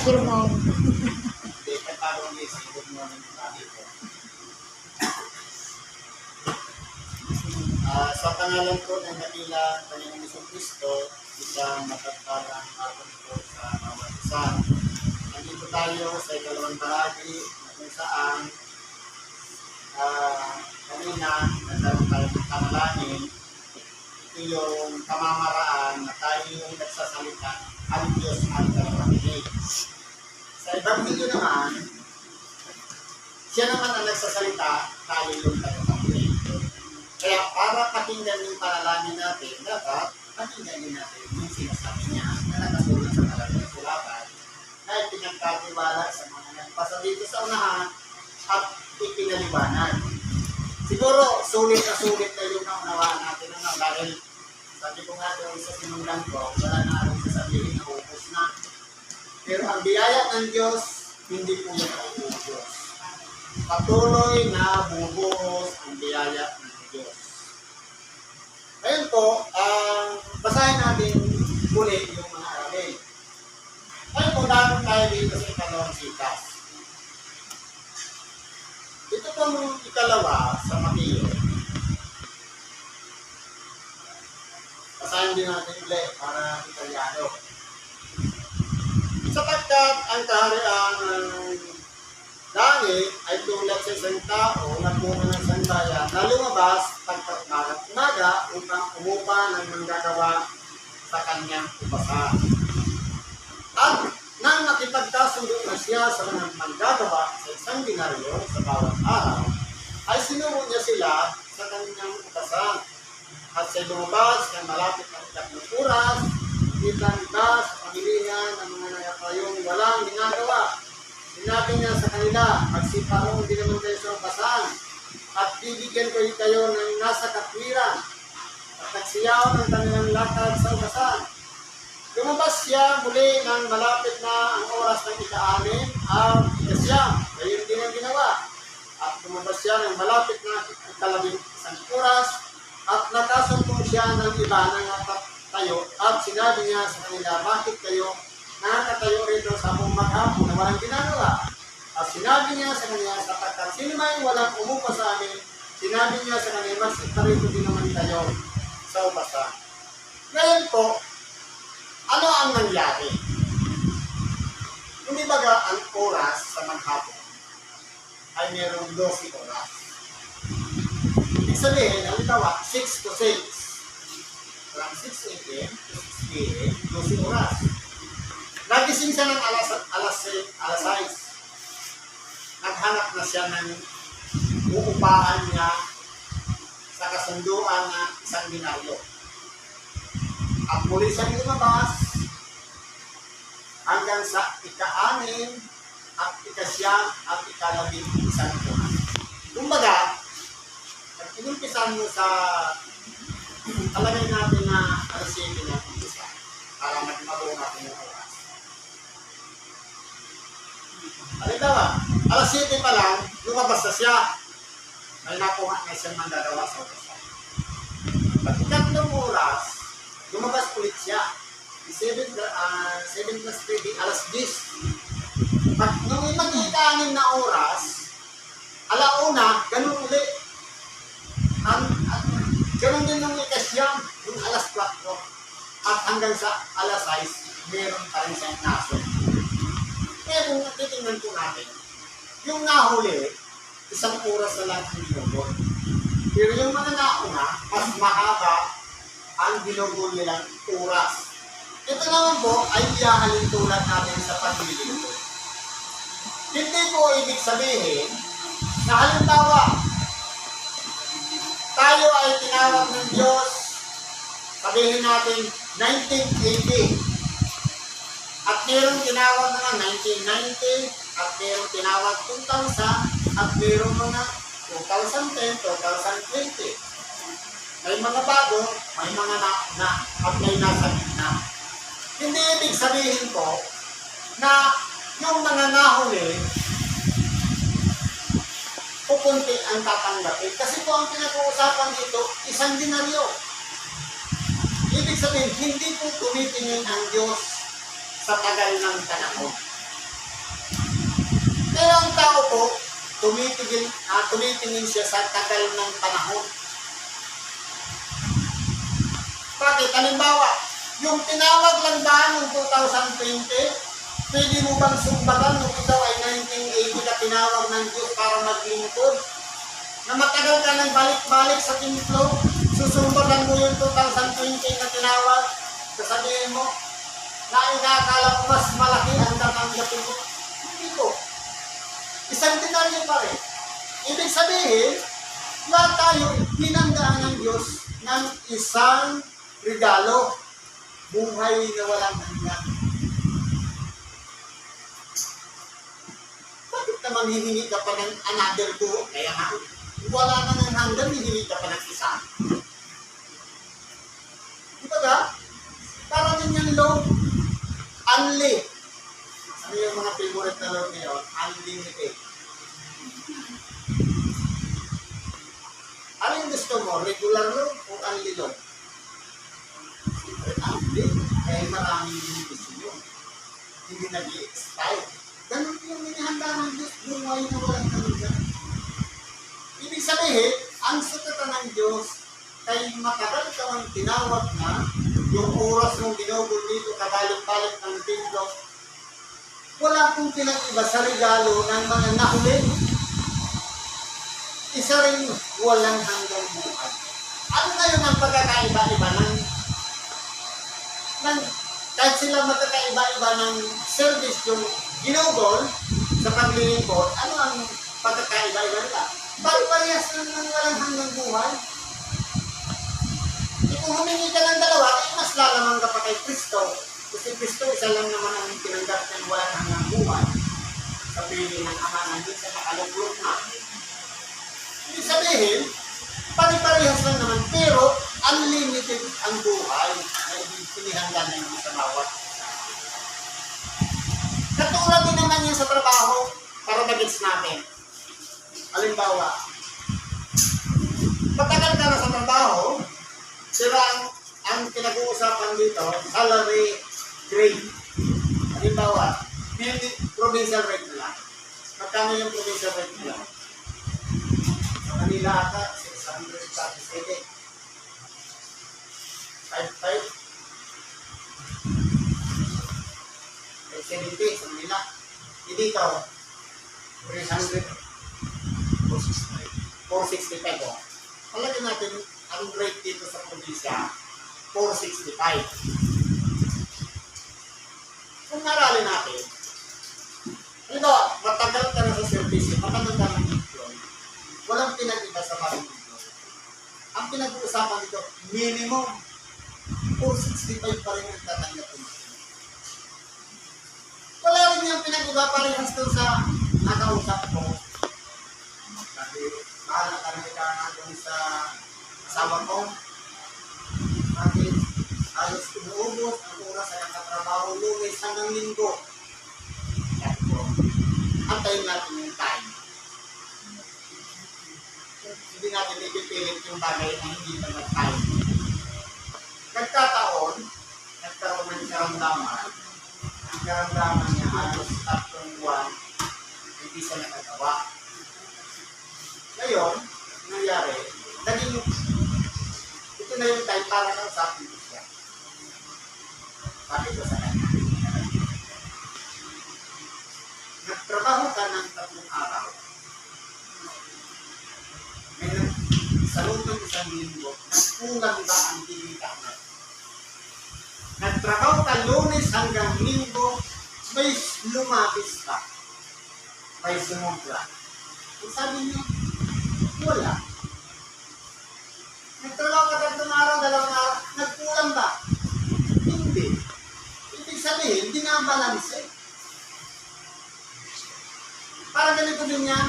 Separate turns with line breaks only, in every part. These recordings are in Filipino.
Good morning.
Hindi, katawang is good morning natin po. Sa pangalan po ng dakilang Panginoong Hesus Kristo, isang mapagpalang hapon po sa bawat isa. Nandito tayo sa ikalawang bahagi na kung saan kanina nagkaroon tayo ng kamalangin. Ito yung pamamaraan na tayo yung nagsasalita ang Diyos ang tagapakinig. Sa Ebanghelyo naman, siya naman ang nagsasalita, tayo yung tagapakinig. Kaya para pakinggan yung panalangin natin, dapat pakinggan din natin yung sinasabi niya na nakasulat sa maraming sulatan na ipinagkatiwala sa mga nagpasa dito sa unahan at ipinaliwanag. Siguro, sulit na yung naunawaan natin dahil sabi ko nga doon sa sinundan ko, wala na akong sasabihin na ubos na. Pero ang biyaya ng Diyos, hindi po yan ubos. Patuloy na bubuhos ang biyaya ng Diyos. Ngayon po, basahin natin muli yung mga aralin. Ngayon po, dapat tayo dito sa ikalawang sitas. Ito pong ikalawa sa Mateo. Basahin din natin ulit para Italiano. Sapagkat ang kaharian ng langit ay tulad sa isang tao na puno ng sandaya na lumabas pagkatmagat umaga upang umupa ng manggagawa sa kanyang upasan. At nang nakipagkasundo na siya sa mga manggagawa sa isang dinaryo sa bawat araw, ay sinuro niya sila sa kanyang upasan. At siya lumabas ng malapit ng itatlong oras, kita-kita sa pamilihan ng mga nagkakayong walang ginagawa. Sinabi niya sa kanila, magsiparong din naman kayo sa upasan, at bibigyan ko kayo ng nasa katwiran, at nagsiyaw ng kanilang lakad sa upasan. Lumabas siya muli ng malapit na ang oras ng ika-6 at ika-9, gayon din ang ginawa. At lumabas siya ng malapit na ika-11 oras, at nakasumpong siya ng iba na nakatayo, at sinabi niya sa kanila, bakit kayo nakatayo rito sa buong maghapon na walang ginagawa? At sinabi niya sa kanila, sapagkat sino may walang umupa sa amin, sinabi niya sa kanila, magsiparito din naman kayo sa upasan. Ngayon po, ano ang nangyari? Hindi baga ang oras sa maghapon ay mayroong 12 oras. Ibig sabihin, ang itawa, 6 to 6. From 6 a.m. to 6 p.m., 12 oras. Nagising siya ng alas 6. Naghanap na siya ng uupahan niya sa kasunduan na isang dinaryo. At muli siyang lumabas hanggang sa ika-6 at ika-9 at ika-11 oras. Kumbaga, inumpisan mo sa talagay natin na alas 7 na umpisa para magmabuo natin yung oras. Halimbawa, alas 7 pa lang, lumabas na siya. May nakuha na siyang manggagawa sa upasan. Pag ikatlong oras, lumabas ulit siya. 7 plus 3, alas 10. Pag nung mag-ika-6 na oras, alauna, ganun ulit. Ganun din nung ika-9, yung alas 4. At hanggang sa alas 6, meron pa rin siyang naso. Pero titingnan po natin, yung nahuli, 1 oras na lang ang ginugol. Pero yung mga nauna, mas mahaba ang ginugol nilang oras. Ito naman po ay iyahalin tulad natin sa paglilingkod. Hindi po ibig sabihin na halimbawa, tayo ay tinawag ng Diyos, sabihin natin 1980. At mayroong tinawag mga 1990, at mayroong tinawag 2000, at mayroong mga 2010, 2020. May mga bago, may mga na at may nasa gitna. Hindi ibig sabihin po na yung mga nahuli, pupunti ang tatanggapin. Kasi po ang pinag-uusapan dito, isang dinaryo. Ibig sabihin, hindi po tumitingin ang Diyos sa tagal ng panahon. Pero ang tao po, tumitingin siya sa tagal ng panahon. Bakit? Halimbawa, yung tinawag lang ba noong 2020, pwede mo bang sumbagan nung ikaw ay 1980 na tinawag ng Diyos para maglingkod? Na matagal ka nang balik-balik sa templo, susumbagan mo yung 2020 na tinawag, sasabihin mo, na inakala mo mas malaki ang tatanggapin mo. Hindi ko. Isang denaryo pa rin. Ibig sabihin, lahat tayo pinanggaan ng Diyos ng isang regalo, buhay na walang hanggan. Bakit naman hihingi ka pa ng another two? Kaya nga, wala na ng hanggan, hihingi ka pa ng isa. Di ba ga? Para din yung low, unli. Ano yung mga favorite na low ngayon? Unlimited. Ano yung gusto mo? Regular low o unli low? Siyempre, unli. Kaya maraming gusto yun. Hindi nag-i-expire. Ganun yung minihanda ng Diyos, buhay na walang hanggan. Ibig sabihin, ang sukatan ng Diyos kay matagal ka ang tinawag na yung oras mong ginugol dito kabalik-balik ng templo, wala kong pinag-iba sa regalo ng mga nahuli. Isa rin walang hanggang buhay. Ano ngayon ang pagkakaiba-iba ng kahit sila magkakaiba-iba ng service yung ginugol sa paglilingkod, ano ang pagkakaiba-iba nila? Parehas lang ng walang hanggang buhay. Kung humingi ka ng dalawa, ay mas lalamang ka pa kay Kristo. Kasi Kristo, isa lang naman ang tinanggap ng walang hanggang buhay. Sabihin ng Ama na hindi sa nakaluglog na. Ibig sabihin, pare-parehas lang naman, pero unlimited ang buhay na pinihanda na hindi sa bawat isa. Katulad din naman yan sa trabaho para magets natin. Halimbawa, matagal ka na sa trabaho, pero ang pinag-uusapan dito, salary grade. Halimbawa, provincial rate nila. Magkano yung provincial rate nila? Sa Manila ata, 637. 570 sa Manila. Dito, 300. 465 o. Palagyan natin ang rate dito sa probinsya, 465. Kung narali natin, ito, matagal ka na sa service, matagal ka ng employee, walang pinag-iba sa bagong employee. Ang pinag-uusapan dito, minimum 465 pa rin ang tatanggapin. Wala rin yung pinag-iba pa rin hanggang sa nakausap ko. Kasi bahala ka na doon sa asawa ko. Kasi halos umuubos ang oras sa nakatrabaho Lunes hanggang Linggo. Kaya po, antayin natin yung time. Hindi natin ipipilit yung bagay na hindi na mag-time. Nagkataon, nagkaroon ng karamdaman. Ang karamdaman niya halos 3 buwan, hindi siya nakagawa. Ngayon, nangyari, ito na yung time para kausapin ko siya. Sabi ko sa kanya, nagtrabaho ka ng 3 araw. Ngayon, sa loob ng 1 linggo, nagkulang ba ang kinita mo? Nagtrabaho ka Lunes hanggang Linggo, may lumabis ka. May sumubra. Kung sabi niyo, wala. Nagtrabaho ka 3 araw, 2 araw, nagkulang ba? Hindi. Ibig sabihin, hindi nga balance eh. Para ganito din yan,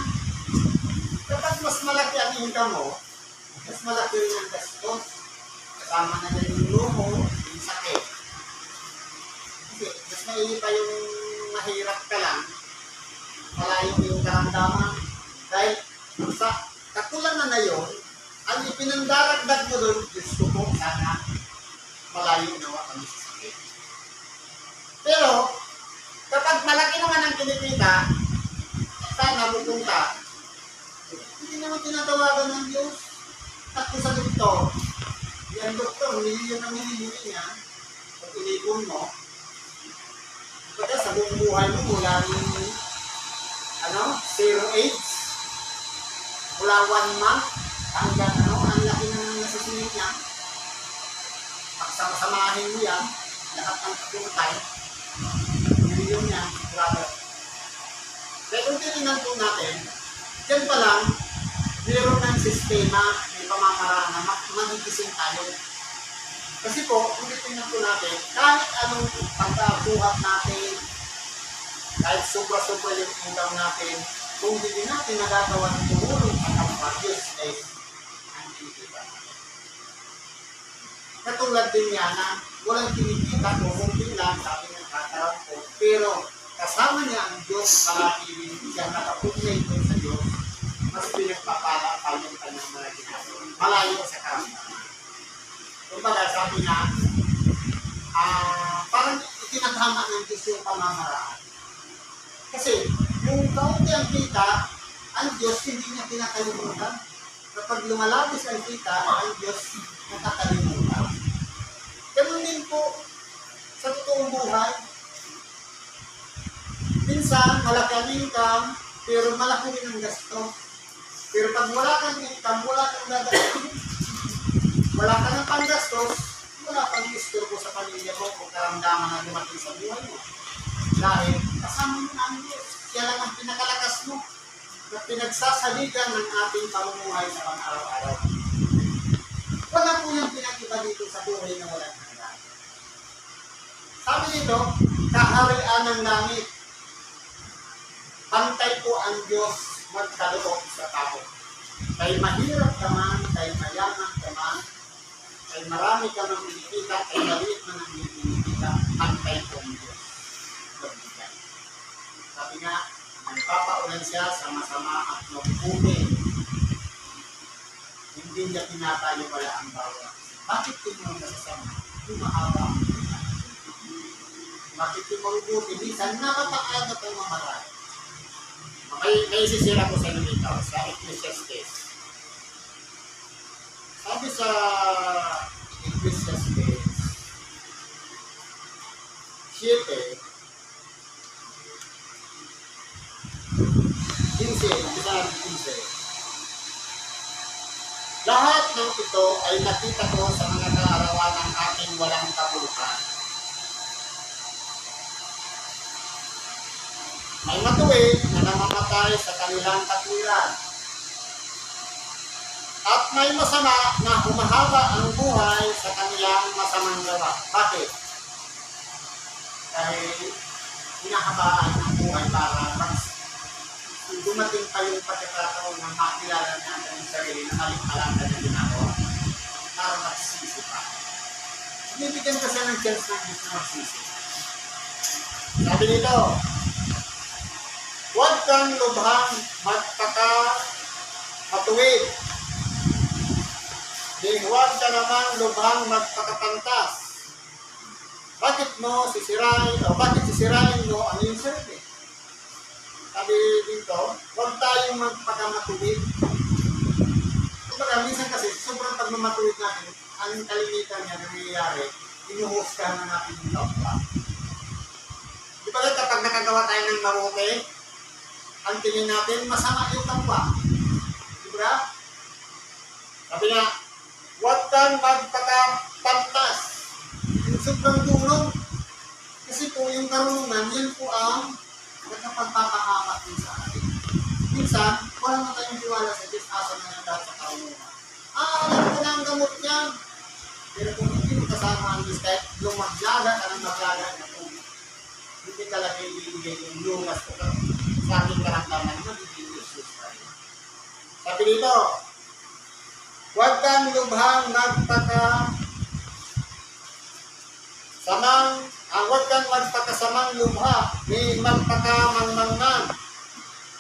kapag mas malaki ang income mo, mas malaki rin ang gastos. Kasama na rin yung lumo, yung sakit. Kasi mas maili pa yung mahirap ka lang, malayo yung karamdaman. Dahil sa katulad na yun, ang ipinandaragdag mo doon, Diyos ko po, sana malayo nawa kami sa sakit. Pero, kapag malaki naman ang kinikita, saan napupunta? Hindi naman tinatawagan ng Diyos. At kung sa doktor, yan doktor, milyon na milyon niya, pag inipon mo, pagka sa buong buhay mo, mula ng 0 age, mula 1 month, hanggang ang laki ng nasisingit niya, pagsama-samahin mo yan, lahat ng pagkuntay, milyon niya, brother. Kaya kung tininan po natin, yan pa lang, meron ng sistema, may pamamaraan na magigising tayo. Kasi po, kung tininan po natin, kahit anong pagkabuhat natin, kahit sobra-sobra yung utang natin, kung hindi natin nagagawa ng tumulong at ang Diyos ay nakikita. Katulad din niya na walang kinikita o munting lang, sabi ng katarap ko, pero kasama niya ang Diyos, palagi siya nakapugnay ko sa Diyos, mas pinagpapala pa yung kanyang mga ginagawa. Malayo sa kami. Kumbaga, sabi niya, parang itinatama ng Diyos yung pamamaraan. Kasi, yung kaunti ang kita, ang Diyos hindi niya kinakalimutan. Kapag lumalabis ang kita, ang Diyos nakakalimutan. Ganun din po sa totoong buhay. Minsan, malaki ang income, pero malaki rin ang gasto. Pero pag wala kang income, wala kang gagastos. Wala ka ng panggastos, wala kang istorbo sa pamilya mo o karamdaman na dumating sa buhay mo. Dahil kasama mo na ang Diyos. Kaya lang ang pinakalakas mo na pinagsasaligan ng ating pamumuhay sa pang-araw-araw. Wala po yung pinag-iba dito sa buhay na walang hanggan. Sabi dito, kaharian ng langit. Pantay po ang Diyos magkaloob sa tao. Kay mahirap ka man, kay mayaman ka man, kay marami ka nang pinikita, kay maliit man ang pinikita, pantay po ang Diyos. Sabi nga, nagpapaulan siya sa masama at mabubuti. Hindi niya tinatayo pala ang bawat. Bakit yung mga masasama? Yung mahaba ang pinita. Bakit yung mabubuti? Minsan nakapakagat ang mamarami. May isisira ko sa inyo dito, sa Ecclesiastes. Sabi sa Ecclesiastes 7, 15. Lahat ng ito ay nakita ko sa mga kaarawan ng aking walang kabuluhan. May matuwid na namamatay sa kanilang katwiran. At may masama na humahaba ang buhay sa kanilang masamang gawa. Bakit? Dahil hinahabaan ang buhay para dumating pa yung pagkakataon na makilala niya ang kanyang sarili na aling-alangkan na ginagawa. Para magsisi pa. Binibigyan kasi ng chance ng Diyos na magsisi. Sabi nito, huwag kang lubhang magpaka-matuwid. Di huwag ka naman lubhang magpakapantas. Bakit mo sisirain o bakit sisirain mo ang iyong sarili? Sabi dito, huwag tayong magpaka-matuwid. Kumbaga, minsan kasi sobrang pagmamatuwid natin, ang kalimitan niya na nangyayari, inuhusgahan na natin yung kapwa. Di ba kapag nakagawa tayo ng mabuti, ang tingin natin, masama yung kapwa. Diba? Sabi nga, huwag kang magpakapantas. Yung sobrang tulong. Kasi po yung karunungan, yan po ang nagkapagpapahamak din sa atin. Minsan, wala na tayong tiwala sa Diyos, asa na lang dahil sa karunungan. Alam ko na ang gamot niya. Pero kung hindi mo kasama ang Diyos, kahit lumaglaga ka ng maglaga na po, hindi talaga ibibigay yung lumas ko sa ating karamdaman na bibigyan Diyos tayo. Sabi dito, huwag kang lubhang huwag kang magpakasamang lubha, ni magpakamangmangman.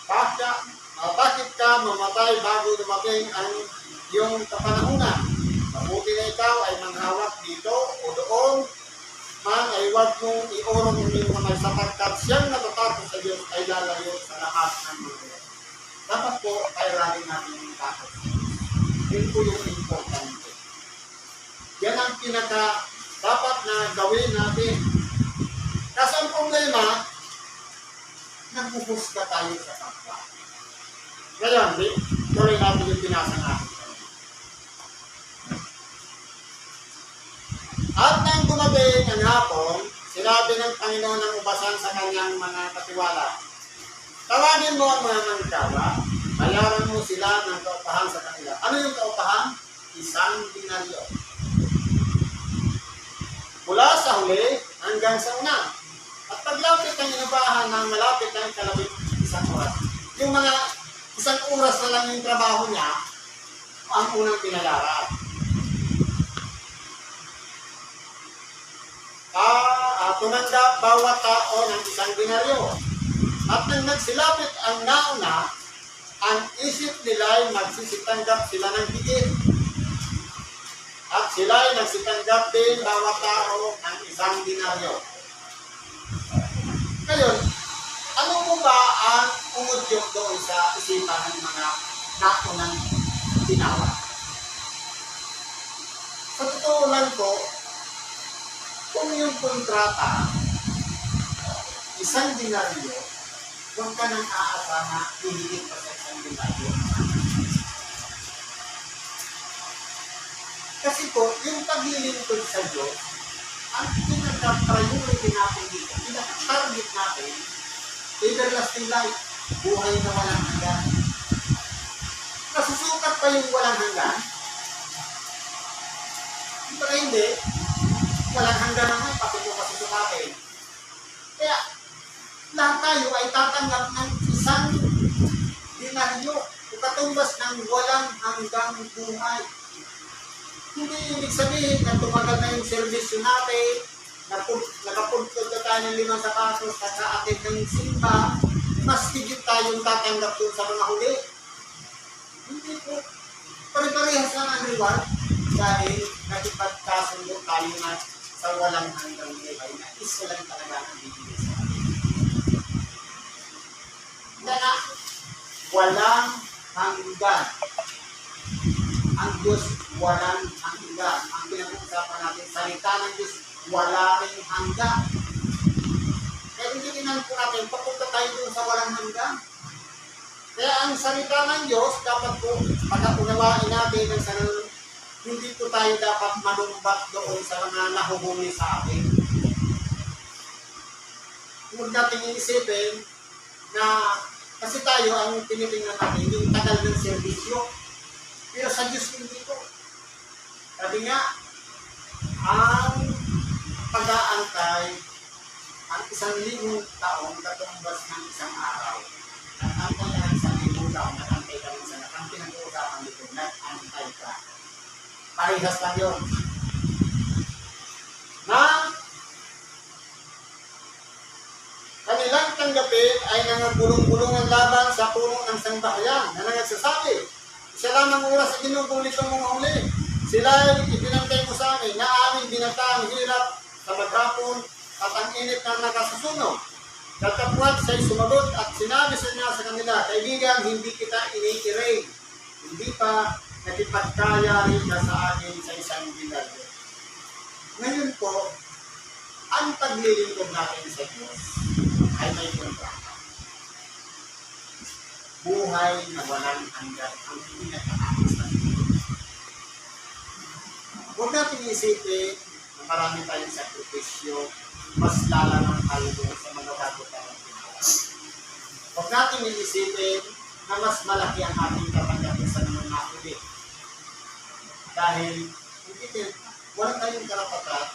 Bakit ka mamatay bago dumating ang iyong kapanahunan? Mabuti na ikaw ay manghawak dito o doon, man ay huwag mong iorong yung kamay sapagkat siyang natatakot sa Diyos ay lalayo sa lahat ng mga dapat po ay lagi natin yung takot. Yun po yung importante. Yan ang pinaka dapat na gawin natin. Kasi ang problema, nagpupusta tayo sa kapwa. Ngayon, tuloy natin yung pinasa natin. At nang gumabi ng hapon, sinabi ng Panginoon ng ubasan sa kanyang mga katiwala, tawagin mo ang mga manggagawa, bayaran mo sila ng kaupahan sa kanila. Ano yung kaupahan? 1 denaryo. Mula sa huli hanggang sa una. At paglapit ng inubahan ng malapit ng kalabit 1 oras. Yung mga 1 oras na lang yung trabaho niya, ang unang pinayaran. Tumanggap bawat tao ng 1 denaryo. At nang nagsilapit ang nauna, ang isip nila ay magsisitanggap sila ng higit. At sila ay nagsitanggap din bawat tao ng 1 denaryo. Ngayon, ano po ba ang umudyok doon sa isipan ng mga naunang tinawag? Sa totoo lang po, kung yung kontrata, 1 denaryo, huwag ka nang aasa na hihigit pa sa 1 denaryo. Kasi po, yung paglilingkod sa Diyos, ang pinaka-priority natin dito, pinaka-target natin, everlasting life, buhay na walang hanggan. Nasusukat pa yung walang hanggan? Pero hindi, walang hanggan naman, pati po masusukatin. Kaya, lahat tayo ay tatanggap ng 1 denaryo o katumbas ng walang hanggang buhay. Hindi ibig sabihin na tumagal na yung servisyo natin, nakapultod na tayo ng 5 sapatos at sa atin ng simba, mas higit tayong tatanggap doon sa mga huli. Hindi po. Pare-parehas lang ang reward dahil nakipagkasundo tayo na sa walang hanggang buhay na isa lang talaga ang bibigay sa atin. Kaya walang hanggan. Ang Diyos walang hanggan. Ang pinag-uusapan natin, salita ng Diyos wala rin hanggan. Kaya hindi tinan po natin, papunta tayo doon sa walang hanggan. Kaya ang salita ng Diyos, dapat po pagkakunawain natin ng sanang hindi po tayo dapat manumbat doon sa mga nahuhuli sa atin. Huwag natin iisipin na kasi tayo ang tinitingnan natin yung tagal ng serbisyo. Pero sa Diyos hindi po. Sabi nga, ang pag-aantay ang 1,000 taong katumbas ng 1 araw. Nag-antay ka ng 1,000 taong, nag-antay ka ng sana. Ang pinag-uusapan dito, nag-antay ka. Parehas lang yun. Na kanilang tanggapin ay nangagulong-gulong laban sa puno ng sangbahayan na nagsasabi, isa lamang oras sa ginugulit ng mga huli. Sila ay ipinantay mo sa amin na aming binatang hirap sa maghapon at ang init na nakasusunog. Katapwat siya'y sumagot at sinabi sa niya sa kanila, kaibigan, hindi kita inikiring. Hindi pa nakipagkaya rin ka sa akin sa 1 denaryo. Ngayon po, ang paglilingkod natin sa Diyos ay may kontrata. Buhay na walang hanggan ang pinaka-alis na ito. Huwag natin isipin na marami tayong sakripisyo, mas lalaman tayo doon sa mga bago tayong ginawa. Huwag natin isipin na mas malaki ang ating katanggapin sa mga nakuli. Dahil wala tayong karapatan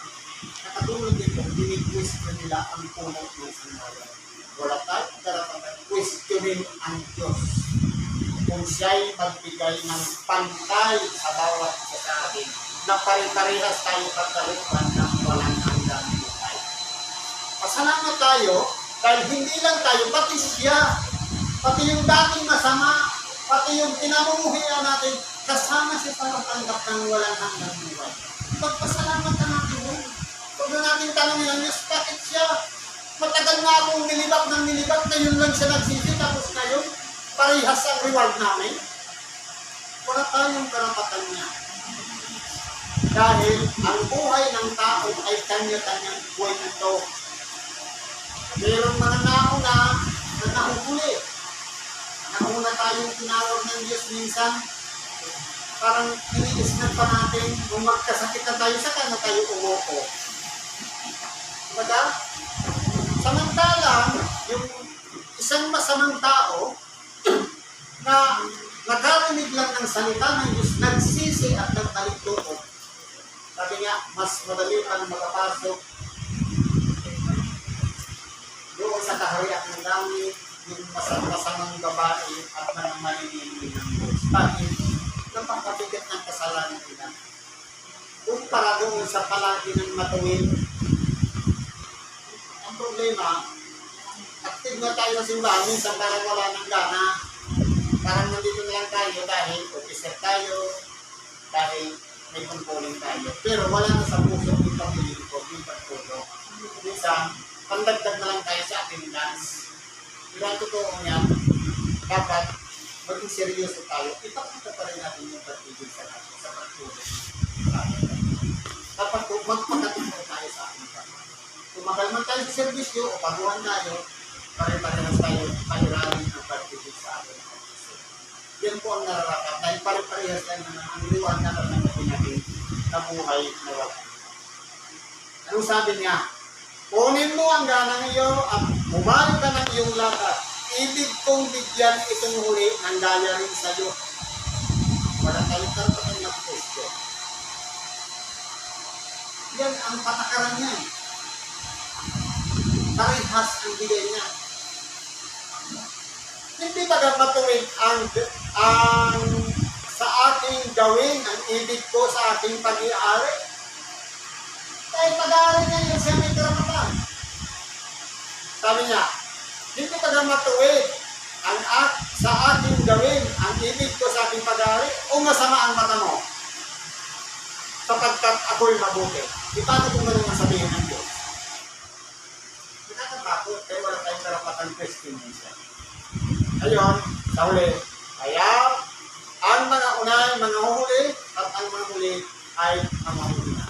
na katulad dito, dinigwestiyon nila ang puno ng sandalan. Wala tayong karapatan questionin ang Diyos kung siya'y magbigay ng pantay sa bawat isa sa atin na pare-parehas tayo pagkalupan ng walang hanggang buhay. Pasalamat tayo dahil hindi lang tayo, pati siya, pati yung dating masama, pati yung pinamumuhian natin, kasama siya sa matanggap ng walang hanggang buhay. Pagpasalamat ka natin yun. Huwag na natin tanongin ang Diyos, bakit siya? Matagal na akong nilibak ng nilibak, ngayon lang siya nagsisi, tapos ngayon, parehas ang reward namin? Wala tayong karapatan niya. Dahil ang buhay ng tao ay kanya-kanyang buhay nito. Mayroong mga nauna na nahuhuli. Nauna tayong tinawag ng Diyos minsan. Parang iniisnan pa natin kung magkasakit na tayo, saka na tayo umupo. Diba? Samantalang, yung isang masamang tao na nakarinig lang ng salita ng Diyos, nagsisi at nagtaliktuko. Sabi nga, mas madali pang makapasok doon sa kaharian ng langit, yung masamang babae at mga malinilin ng Diyos. Bakit? Napakabigat ng kasalanan nila. Kumpara doon sa palagi ng matuwid, ang problema, active na tayo sa simbahan, minsan parang wala ng gana. Parang nandito na lang tayo dahil officer tayo, dahil may pangkuling tayo. Pero wala na sa puso yung pamilin ko, yung pagpulo. Minsan, pandagdag na lang tayo sa attendance. Pero ang totoo niya, dapat maging seryoso tayo. Ipakita pa rin natin yung pagpigil sa natin, sa pagpulo. Dapat po, magpakatulong tayo sa ating kapwa. Kung makalman tayo sa servisyo o paguhan tayo, pare-parehas tayo paliramin ang pagpigil sa ating kapwa. Yan po ang nararapat dahil pare-parehas tayo na ang liwan na natin natin na buhay na wala. Anong sabi niya? Kunin mo ang ganang iyo at bumayo ka ng iyong lakad. Ibig kong bigyan itong huli ng daya rin sa iyo. Wala tayong karapatan na puso. Yan ang patakaran niya. Parehas ang bigay niya. Hindi ba matuwid ang sa aking gawin ang ibig ko sa aking pag-iari? Dahil pag-aari niya yung siya may karapatan. Sabi niya, hindi ba matuwid sa aking gawin ang ibig ko sa aking pag-aari o masama ang mata mo? Sapagkat ako'y mabuti. Di paano kung ganun ang sabihin ng Diyos? Nakakatakot, kaya wala tayong karapatan question minsan. Ngayon, sa huli, kaya ang mga unay, mga huli, at ang mga huli ay ang mga huli na.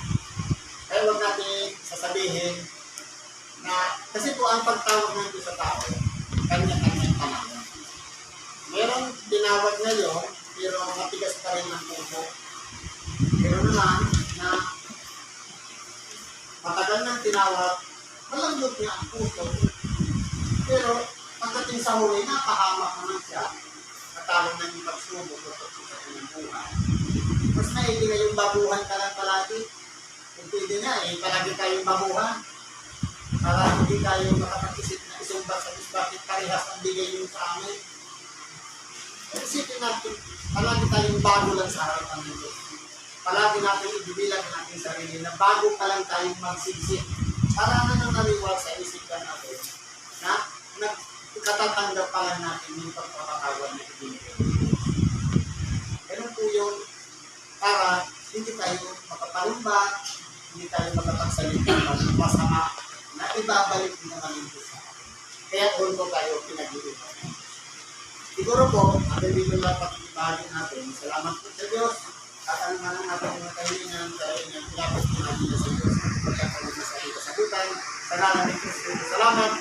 Kaya huwag natin sasabihin na, kasi po ang pagtawag ng Diyos sa tao, kanya-kanyang panahon. Merong tinawag ngayon, pero matigas pa rin ang puso. Pero naman, na matagal ng tinawag, malambot niya ang puso. Pero, pagdating sa huli, napahamak naman siya. Natawag ng yung pagsubok o sa kanyang buhay. Mas maigi na yung babuhan ka lang palagi. Kung pwede nga, palagi tayong babuhan. Para hindi tayo makapag-isip na isumba sa Diyos, bakit parehas ang bigay yung sa amin. Isipin natin, palagi tayong bago lang sa harapan ng Diyos. Palagi natin ibibilang natin sarili na bago pa lang tayong magsigsik. Para na nang nariwal sa isipan natin na katatanggap pa lang natin yung pagpapakawan na ibigay. Ganun po yun para hindi tayo makapalumbat, hindi tayo makapagsalita ng masama na ibabalik naman yung Diyos. Kaya kung po tayo pinag-iipan. Siguro po, atin dito lang pakikibahagi natin. Salamat po sa Diyos at ang mga natin mga kahilingan dahil yung lapos po natin sa Diyos pagkakaroon sa iyo kasagutan. Salamat.